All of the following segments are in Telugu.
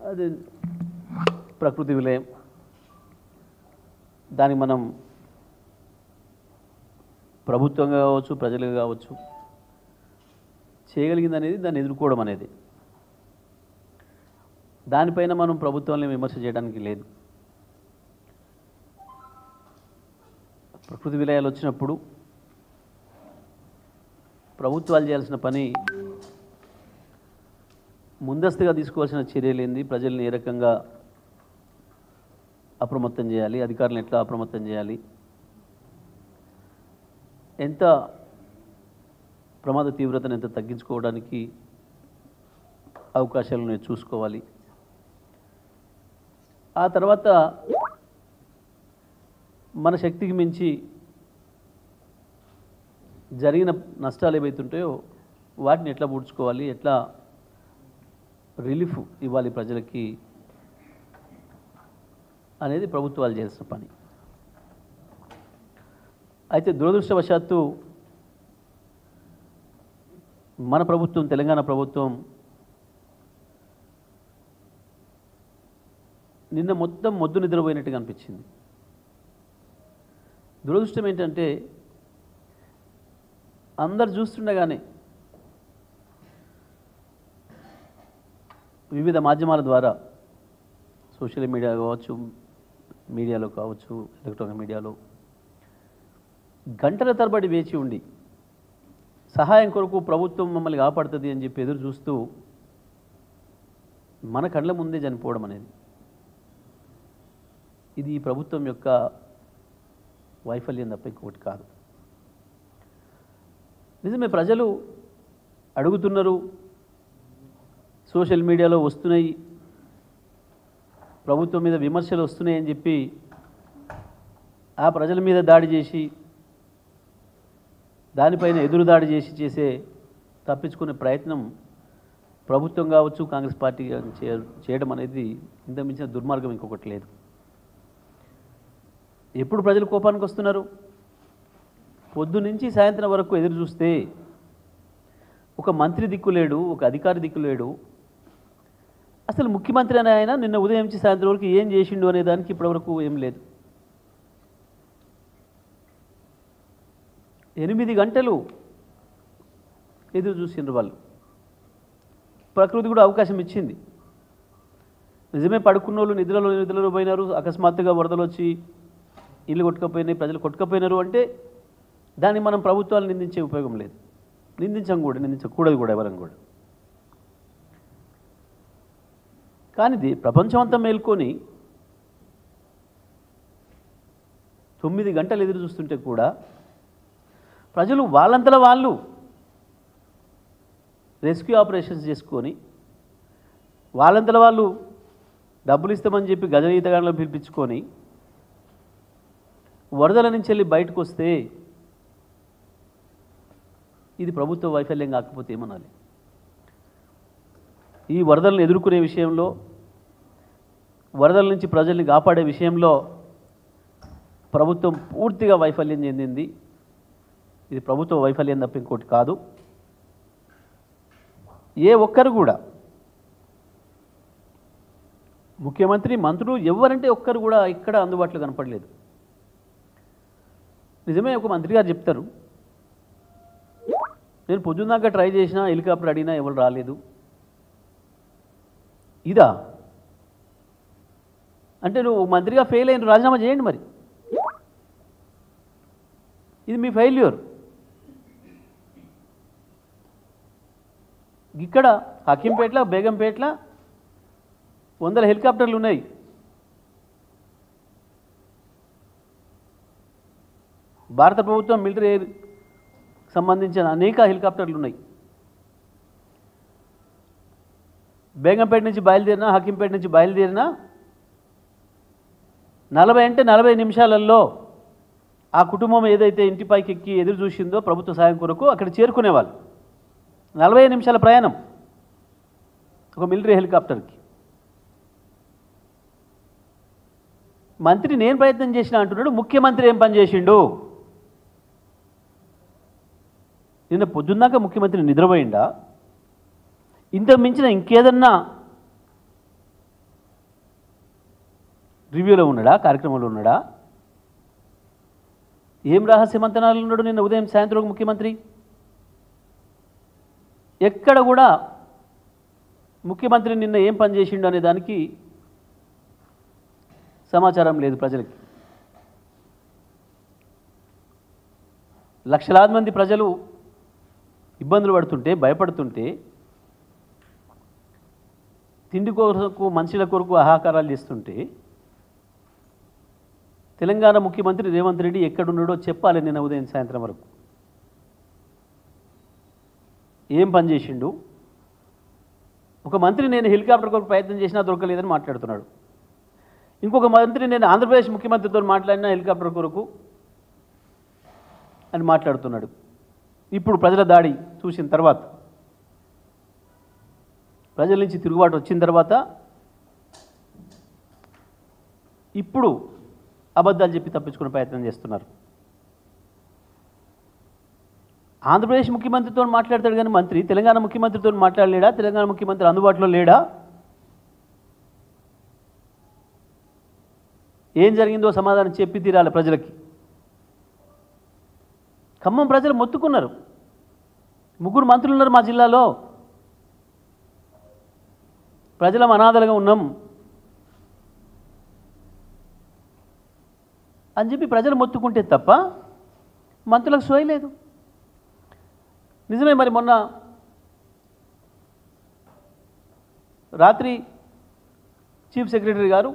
అది ప్రకృతి విలయం. దానికి మనం ప్రభుత్వంగా కావచ్చు, ప్రజలుగా కావచ్చు, చేయగలిగింది అనేది దాన్ని ఎదుర్కోవడం అనేది. దానిపైన మనం ప్రభుత్వాన్ని విమర్శ చేయడానికి లేదు. ప్రకృతి విలయాలు వచ్చినప్పుడు ప్రభుత్వాలు చేయాల్సిన పని ముందస్తుగా తీసుకోవాల్సిన చర్యలు ఏంది, ప్రజల్ని ఏ రకంగా అప్రమత్తం చేయాలి, అధికారులను ఎట్లా అప్రమత్తం చేయాలి, ఎంత ప్రమాద తీవ్రతను ఎంత తగ్గించుకోవడానికి అవకాశాలను చూసుకోవాలి. ఆ తర్వాత మన శక్తికి మించి జరిగిన నష్టాలు ఏవైతుంటాయో వాటిని ఎట్లా పూడ్చుకోవాలి, ఎట్లా రిలీఫ్ ఇవ్వాలి ప్రజలకి అనేది ప్రభుత్వాలు చేసిన పని. అయితే దురదృష్టవశాత్తు మన ప్రభుత్వం, తెలంగాణ ప్రభుత్వం నిన్న మొత్తం మొద్దు నిద్రపోయినట్టుగా అనిపించింది. దురదృష్టం ఏంటంటే అందరు చూస్తుండగానే వివిధ మాధ్యమాల ద్వారా, సోషల్ మీడియా కావచ్చు, మీడియాలో కావచ్చు, ఎలక్ట్రానిక్ మీడియాలో గంటల తరబడి వేచి ఉండి సహాయం కొరకు ప్రభుత్వం మమ్మల్ని కాపాడుతుంది అని చెప్పి ఎదురు చూస్తూ మన కళ్ళ ముందే చనిపోవడం అనేది, ఇది ఈ ప్రభుత్వం యొక్క వైఫల్యం తప్ప ఇంకొకటి కాదు. నిజమే, ప్రజలు అడుగుతున్నారు, సోషల్ మీడియాలో వస్తున్నాయి, ప్రభుత్వం మీద విమర్శలు వస్తున్నాయి అని చెప్పి ఆ ప్రజల మీద దాడి చేసి, దానిపైన ఎదురు దాడి చేసే తప్పించుకునే ప్రయత్నం ప్రభుత్వం కావచ్చు, కాంగ్రెస్ పార్టీ చేయడం అనేది ఇంతకు మించిన దుర్మార్గం ఇంకొకటి లేదు. ఎప్పుడు ప్రజలు కోపానికి వస్తున్నారు? పొద్దు నుంచి సాయంత్రం వరకు ఎదురు చూస్తే ఒక మంత్రి దిక్కులేడు, ఒక అధికారి దిక్కులేడు. అసలు ముఖ్యమంత్రి అనే ఆయన నిన్న ఉదయం నుంచి సాయంత్రం వరకు ఏం చేసిండు అనే దానికి ఇప్పటివరకు ఏం లేదు. 8 గంటలు ఎదురు చూసిండ్రు వాళ్ళు. ప్రకృతి కూడా అవకాశం ఇచ్చింది. నిజమే, పడుకున్న వాళ్ళు నిద్రలో పోయినారు, అకస్మాత్తుగా వరదలు వచ్చి ఇల్లు కొట్టుకపోయినాయి, ప్రజలు కొట్టుకపోయినారు అంటే దాన్ని మనం ప్రభుత్వాలు నిందించే ఉపయోగం లేదు. నిందించకూడదు కూడా ఎవరం కూడా. కానీ ప్రపంచం అంతా మేల్కొని 9 గంటలు ఎదురు చూస్తుంటే కూడా ప్రజలు వాళ్ళంతలో వాళ్ళు రెస్క్యూ ఆపరేషన్స్ చేసుకొని, వాళ్ళంతలో వాళ్ళు డబ్బులు ఇస్తామని చెప్పి గజనీతగాళ్ళను పిలిపించుకొని వరదల నుంచి వెళ్ళి బయటకు వస్తే ఇది ప్రభుత్వ వైఫల్యం కాకపోతే ఏమనాలి? ఈ వరదలను ఎదుర్కొనే విషయంలో, వరదల నుంచి ప్రజల్ని కాపాడే విషయంలో ప్రభుత్వం పూర్తిగా వైఫల్యం చెందింది. ఇది ప్రభుత్వ వైఫల్యం తప్ప ఇంకోటి కాదు. ఏ ఒక్కరు కూడా, ముఖ్యమంత్రి, మంత్రులు, ఎవరంటే ఒక్కరు కూడా ఇక్కడ అందుబాటులో కనపడలేదు. నిజమే, ఒక మంత్రి గారు చెప్తారు, నేను పొద్దున్నాక ట్రై చేసినా, హెలికాప్టర్ అడిగినా ఎవరు రాలేదు. ఇదా అంటే నువ్వు మంత్రిగా ఫెయిల్ అయిన రాజీనామా చేయండి మరి. ఇది మీ ఫెయిల్యూర్. ఇక్కడ హకీంపేట్ల, బేగంపేట్ల 100 హెలికాప్టర్లు ఉన్నాయి. భారత ప్రభుత్వం మిలిటరీ ఎయిర్ సంబంధించిన అనేక హెలికాప్టర్లు ఉన్నాయి. బేగంపేట నుంచి బయలుదేరినా, హకీంపేట నుంచి బయలుదేరినా 40 నిమిషాలలో ఆ కుటుంబం ఏదైతే ఇంటిపైకి ఎక్కి ఎదురు చూసిందో ప్రభుత్వ సాయం కొరకు అక్కడ చేరుకునేవాళ్ళు. 40 నిమిషాల ప్రయాణం ఒక మిలిటరీ హెలికాప్టర్కి. మంత్రి నేను ప్రయత్నం చేసినా అంటున్నాడు, ముఖ్యమంత్రి ఏం పని చేసిండు? నిన్న పొద్దున్నాక ముఖ్యమంత్రి నిద్రపోయిండా? ఇంతకు మించిన ఇంకేదన్నా రివ్యూలో ఉన్నాడా, కార్యక్రమంలో ఉన్నాడా? ఏం రహస్య మంతనాలు ఉన్నాడు నిన్న ఉదయం సాయంత్రం ముఖ్యమంత్రి? ఎక్కడ కూడా ముఖ్యమంత్రి నిన్న ఏం పని చేసిండు అనే దానికి సమాచారం లేదు ప్రజలకి. లక్షలాది మంది ప్రజలు ఇబ్బందులు పడుతుంటే, భయపడుతుంటే, తిండి కొరకు మనుషుల కొరకు ఆహాకారాలు చేస్తుంటే తెలంగాణ ముఖ్యమంత్రి రేవంత్ రెడ్డి ఎక్కడున్నాడో చెప్పాలి. నిన్న ఉదయం సాయంత్రం వరకు ఏం పని చేసిండు? ఒక మంత్రి నేను హెలికాప్టర్ కొరకు ప్రయత్నం చేసినా దొరకలేదని మాట్లాడుతున్నాడు. ఇంకొక మంత్రి నేను ఆంధ్రప్రదేశ్ ముఖ్యమంత్రితో మాట్లాడినా హెలికాప్టర్ కొరకు అని మాట్లాడుతున్నాడు. ఇప్పుడు ప్రజల దాడి చూసిన తర్వాత, ప్రజల నుంచి తిరుగుబాటు వచ్చిన తర్వాత ఇప్పుడు అబద్ధాలు చెప్పి తప్పించుకునే ప్రయత్నం చేస్తున్నారు. ఆంధ్రప్రదేశ్ ముఖ్యమంత్రితో మాట్లాడతాడు కానీ మంత్రి తెలంగాణ ముఖ్యమంత్రితో మాట్లాడలేడా? తెలంగాణ ముఖ్యమంత్రి అందుబాటులో లేడా? ఏం జరిగిందో సమాధానం చెప్పి తీరాలి ప్రజలకి. ఖమ్మం ప్రజలు మొత్తుకున్నారు. 3 మంత్రులు ఉన్నారు మా జిల్లాలో, ప్రజలం అనాథలుగా ఉన్నాం అని చెప్పి ప్రజలు మొత్తుకుంటే తప్ప మంత్రులకు సోయలేదు. నిజమే. మరి మొన్న రాత్రి చీఫ్ సెక్రటరీ గారు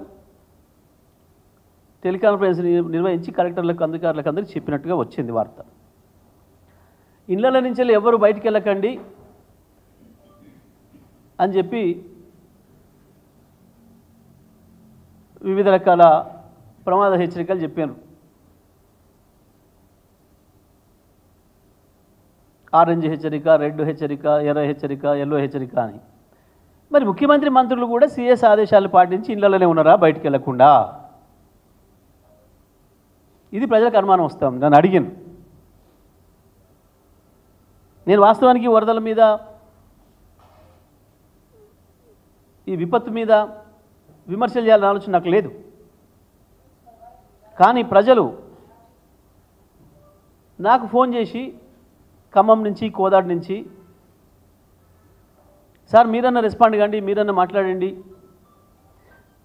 టెలికాన్ఫరెన్స్ నిర్వహించి కలెక్టర్లకు, అధికారులకు అందరికీ చెప్పినట్టుగా వచ్చింది వార్త. ఇళ్ల నుంచి ఎవరు బయటికి వెళ్ళకండి అని చెప్పి వివిధ రకాల ప్రమాద హెచ్చరికలు చెప్పారు. ఆరెంజ్ హెచ్చరిక, రెడ్ హెచ్చరిక, ఎర్ర హెచ్చరిక, ఎల్లో హెచ్చరిక అని. మరి ముఖ్యమంత్రి మంత్రులు కూడా సీఎస్ ఆదేశాలు పాటించి ఇళ్లలోనే ఉన్నారా బయటికి వెళ్లకుండా? ఇది ప్రజలకు అనుమానం వస్తాం. నన్ను అడిగాను. నేను వాస్తవానికి వరదల మీద, ఈ విపత్తు మీద విమర్శలు చేయాలని ఆలోచన నాకు లేదు. కానీ ప్రజలు నాకు ఫోన్ చేసి ఖమ్మం నుంచి, కోదాడ నుంచి, సార్ మీరన్నా రెస్పాండ్ కండి, మీరన్నా మాట్లాడండి.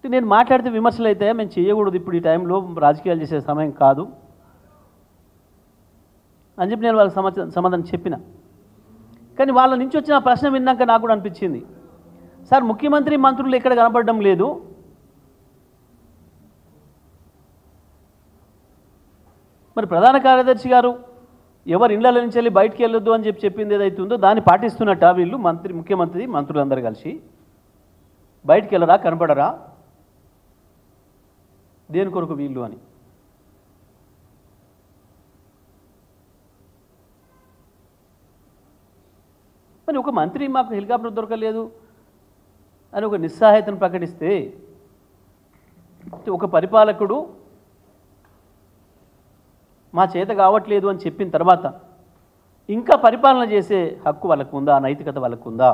నేను మాట్లాడితే విమర్శలు అయితే మేము చేయకూడదు, ఇప్పుడు ఈ టైంలో రాజకీయాలు చేసే సమయం కాదు అని చెప్పి నేను వాళ్ళకి సమాధానం చెప్పిన. కానీ వాళ్ళ నుంచి వచ్చిన ప్రశ్న విన్నాక నాకు కూడా అనిపించింది, సార్ ముఖ్యమంత్రి మంత్రులు ఎక్కడ కనపడడం లేదు, మరి ప్రధాన కార్యదర్శి గారు ఎవరు ఇళ్ల నుంచి వెళ్ళి బయటికి వెళ్ళొద్దు అని చెప్పింది ఏదైతే ఉందో దాన్ని పాటిస్తున్నట్ట వీళ్ళు ముఖ్యమంత్రి మంత్రులందరూ కలిసి బయటికి వెళ్ళరా, కనపడరా, దేని కొరకు వీళ్ళు అని. మరి ఒక మంత్రి మాకు హెలికాప్టర్ దొరకలేదు అని ఒక నిస్సహాయతను ప్రకటిస్తే, ఒక పరిపాలకుడు మా చేత కావట్లేదు అని చెప్పిన తర్వాత ఇంకా పరిపాలన చేసే హక్కు వాళ్ళకు ఉందా? నైతికత వాళ్ళకు ఉందా?